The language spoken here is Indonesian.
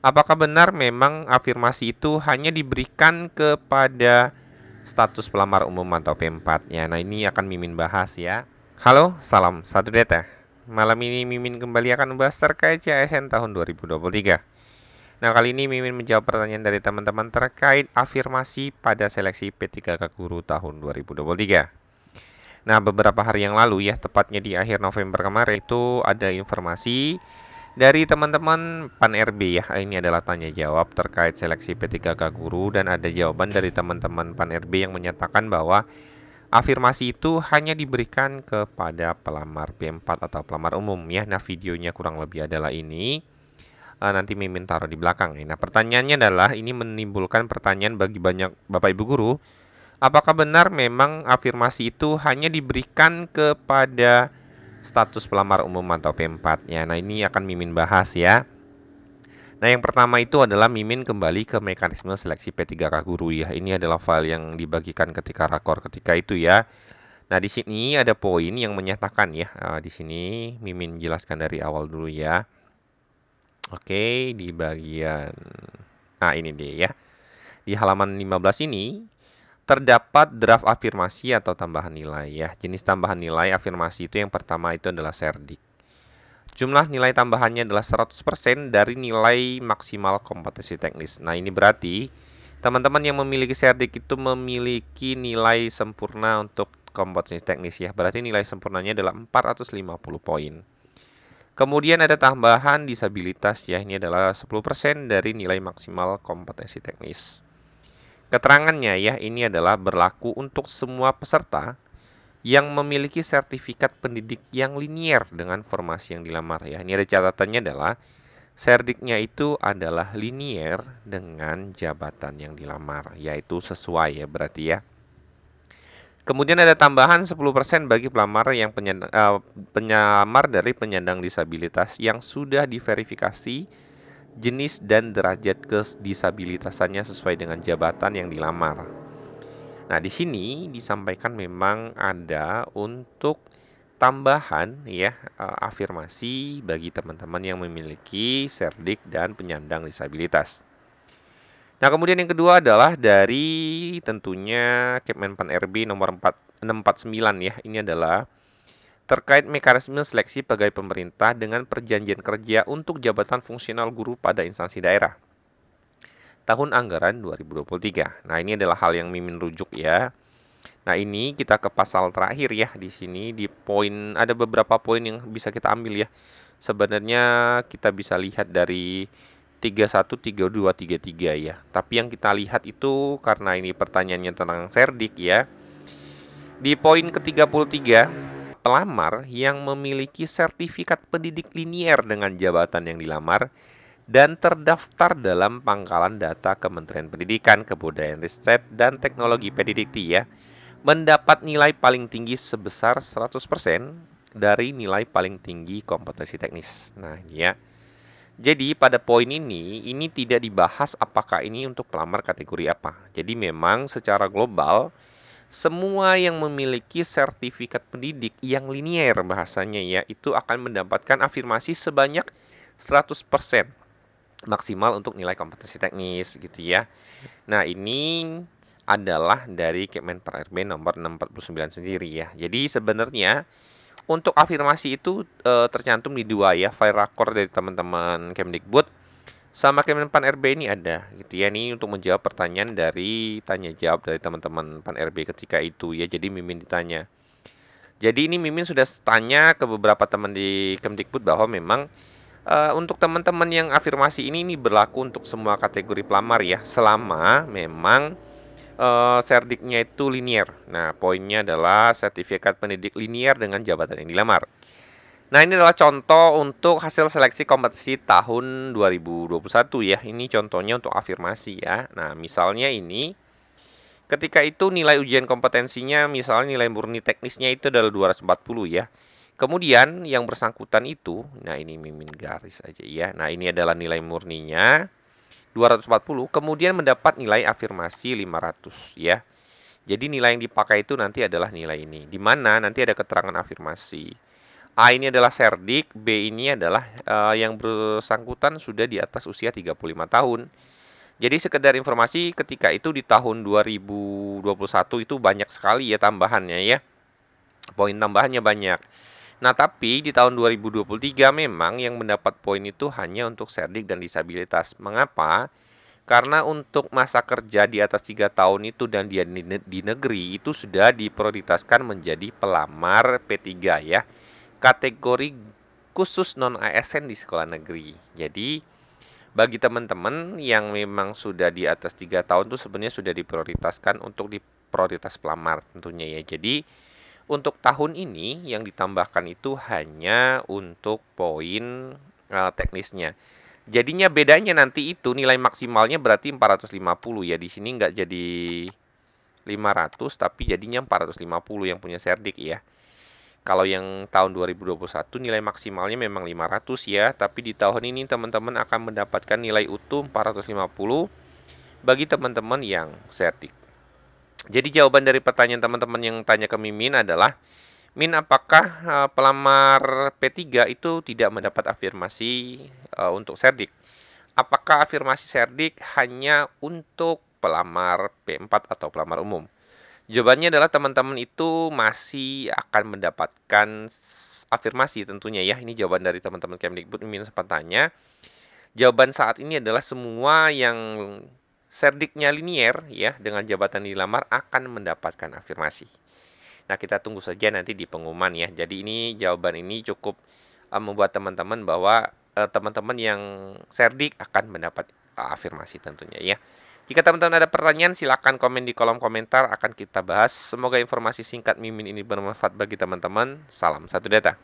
Apakah benar memang afirmasi itu hanya diberikan kepada status pelamar umum atau P4? Ya, nah ini akan Mimin bahas ya. Halo, salam satu data. Malam ini Mimin kembali akan membahas terkait CASN tahun 2023. Nah, kali ini Mimin menjawab pertanyaan dari teman-teman terkait afirmasi pada seleksi P3K Guru tahun 2023. Nah, beberapa hari yang lalu ya, tepatnya di akhir November kemarin itu ada informasi dari teman-teman PAN RB ya. Ini adalah tanya jawab terkait seleksi P3K Guru dan ada jawaban dari teman-teman PAN RB yang menyatakan bahwa afirmasi itu hanya diberikan kepada pelamar P4 atau pelamar umum ya. Nah, videonya kurang lebih adalah ini. Nanti Mimin taruh di belakang. Nah, pertanyaannya adalah ini menimbulkan pertanyaan bagi banyak Bapak Ibu guru. Apakah benar memang afirmasi itu hanya diberikan kepada status pelamar umum atau P4? Ya, nah ini akan Mimin bahas ya. Nah, yang pertama itu adalah Mimin kembali ke mekanisme seleksi P3K Guru ya. Ini adalah file yang dibagikan ketika rakor ketika itu ya. Nah, di sini ada poin yang menyatakan ya. Di sini Mimin jelaskan dari awal dulu ya. Oke, di bagian ini dia ya. Di halaman 15 ini terdapat draft afirmasi atau tambahan nilai ya. Jenis tambahan nilai afirmasi itu yang pertama itu adalah serdik. Jumlah nilai tambahannya adalah 100% dari nilai maksimal kompetensi teknis. Nah, ini berarti teman-teman yang memiliki serdik itu memiliki nilai sempurna untuk kompetensi teknis ya. Berarti nilai sempurnanya adalah 450 poin. Kemudian ada tambahan disabilitas ya. Ini adalah 10% dari nilai maksimal kompetensi teknis. Keterangannya ya, ini adalah berlaku untuk semua peserta yang memiliki sertifikat pendidik yang linier dengan formasi yang dilamar ya. Ini ada catatannya adalah serdiknya itu adalah linier dengan jabatan yang dilamar, yaitu sesuai ya berarti ya. Kemudian ada tambahan 10% bagi pelamar yang penyamar dari penyandang disabilitas yang sudah diverifikasi jenis dan derajat kedisabilitasannya sesuai dengan jabatan yang dilamar. Nah, di sini disampaikan memang ada untuk tambahan ya afirmasi bagi teman-teman yang memiliki serdik dan penyandang disabilitas. Nah, kemudian yang kedua adalah dari tentunya Kepmenpan RB nomor 649 ya. Ini adalah terkait mekanisme seleksi pegawai pemerintah dengan perjanjian kerja untuk jabatan fungsional guru pada instansi daerah tahun anggaran 2023. Nah, ini adalah hal yang Mimin rujuk ya. Nah, ini kita ke pasal terakhir ya. Di sini di poin ada beberapa poin yang bisa kita ambil ya. Sebenarnya kita bisa lihat dari 31, 32, 33 ya. Tapi yang kita lihat itu karena ini pertanyaannya tentang serdik ya. Di poin ke-33, pelamar yang memiliki sertifikat pendidik linier dengan jabatan yang dilamar dan terdaftar dalam pangkalan data Kementerian Pendidikan, Kebudayaan Riset, dan Teknologi Pendidikti ya, mendapat nilai paling tinggi sebesar 100% dari nilai paling tinggi kompetensi teknis. Nah, ya. Jadi pada poin ini tidak dibahas apakah ini untuk pelamar kategori apa. Jadi memang secara global semua yang memiliki sertifikat pendidik yang linier bahasanya ya itu akan mendapatkan afirmasi sebanyak 100% maksimal untuk nilai kompetensi teknis gitu ya. Nah, ini adalah dari Kemenpan RB nomor 649 sendiri ya. Jadi sebenarnya untuk afirmasi itu tercantum di dua ya, file rakor dari teman-teman Kemdikbud sama Kemenpan RB ini ada gitu ya. Ini untuk menjawab pertanyaan dari tanya jawab dari teman-teman Pan RB ketika itu ya. Jadi Mimin ditanya. Jadi ini Mimin sudah tanya ke beberapa teman di Kemdikbud bahwa memang untuk teman-teman yang afirmasi ini berlaku untuk semua kategori pelamar ya, selama memang serdiknya itu linier. Nah, poinnya adalah sertifikat pendidik linier dengan jabatan yang dilamar. Nah, ini adalah contoh untuk hasil seleksi kompetensi tahun 2021 ya. Ini contohnya untuk afirmasi ya. Nah, misalnya ini ketika itu nilai ujian kompetensinya misalnya nilai murni teknisnya itu adalah 240 ya. Kemudian yang bersangkutan itu, nah ini Mimin garis aja ya. Nah, ini adalah nilai murninya 240, kemudian mendapat nilai afirmasi 500 ya. Jadi nilai yang dipakai itu nanti adalah nilai ini. Di mana nanti ada keterangan afirmasi. A ini adalah serdik, B ini adalah yang bersangkutan sudah di atas usia 35 tahun. Jadi sekedar informasi ketika itu di tahun 2021 itu banyak sekali ya tambahannya ya. Poin tambahannya banyak. Nah, tapi di tahun 2023 memang yang mendapat poin itu hanya untuk serdik dan disabilitas. Mengapa? Karena untuk masa kerja di atas 3 tahun itu dan dia di negeri itu sudah diprioritaskan menjadi pelamar P3 ya. Kategori khusus non-ASN di sekolah negeri. Jadi bagi teman-teman yang memang sudah di atas 3 tahun itu sebenarnya sudah diprioritaskan untuk di prioritas pelamar tentunya ya. Jadi untuk tahun ini yang ditambahkan itu hanya untuk poin teknisnya. Jadinya bedanya nanti itu nilai maksimalnya berarti 450 ya. Di sini nggak jadi 500 tapi jadinya 450 yang punya serdik ya. Kalau yang tahun 2021 nilai maksimalnya memang 500 ya, tapi di tahun ini teman-teman akan mendapatkan nilai utuh 450 bagi teman-teman yang serdik. Jadi jawaban dari pertanyaan teman-teman yang tanya ke Mimin adalah, Min, apakah pelamar P3 itu tidak mendapat afirmasi untuk serdik? Apakah afirmasi serdik hanya untuk pelamar P4 atau pelamar umum? Jawabannya adalah teman-teman itu masih akan mendapatkan afirmasi tentunya ya. Ini jawaban dari teman-teman Kemdikbud. Mimin sempat tanya. Jawaban saat ini adalah semua yang serdiknya linier ya dengan jabatan dilamar akan mendapatkan afirmasi. Nah, kita tunggu saja nanti di pengumuman ya. Jadi ini jawaban ini cukup membuat teman-teman bahwa teman-teman yang serdik akan mendapat afirmasi tentunya ya. Jika teman-teman ada pertanyaan, silakan komen di kolom komentar, akan kita bahas. Semoga informasi singkat Mimin ini bermanfaat bagi teman-teman. Salam satu data.